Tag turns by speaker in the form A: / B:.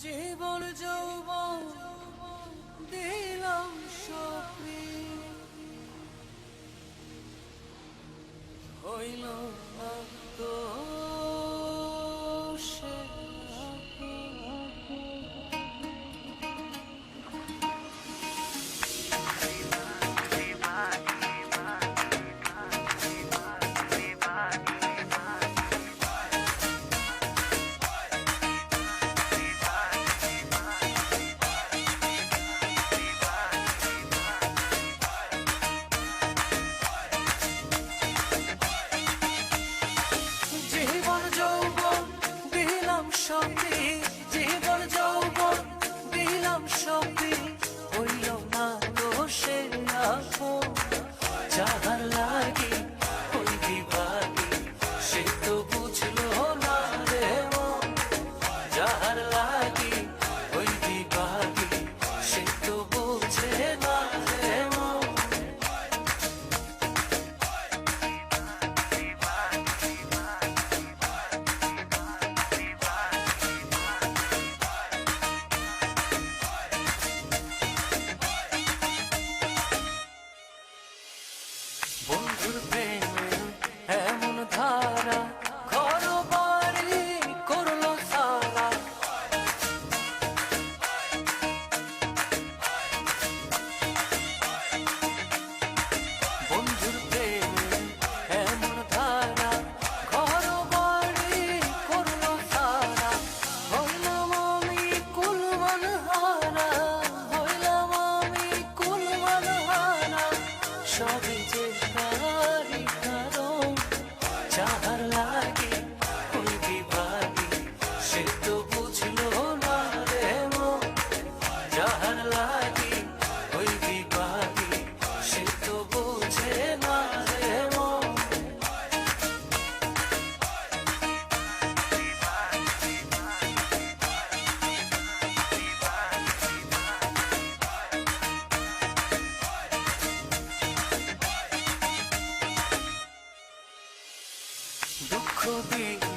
A: জীবন যৌবন দিলাম সপি হইল না তো সে সপি জীবন যৌবন দিলাম সপি হইল না তো সে আপন যাহার লাগি ওই বিভাগী সে তো বুঝলো না রে মন যাহার লাগি ওই বিভাগী সে তো বুঝে না রে মন বন্ধুর প্রেমে এমন ধারা ঘর বাড়ি করলো সারা বন্ধুর প্রেমে এমন ধারা ঘর বাড়ি করলো সারা হইলাম আমি কুলমান হারা হইলাম আমি কুলমান হারা সবই যে তারি কারণ যাহার লাগে ওই বিভাগী সে তো বুঝলো না রে মন যাহার লাগে ওই বিভাগী সে তো বুঝে না রে মন দুঃখ দিল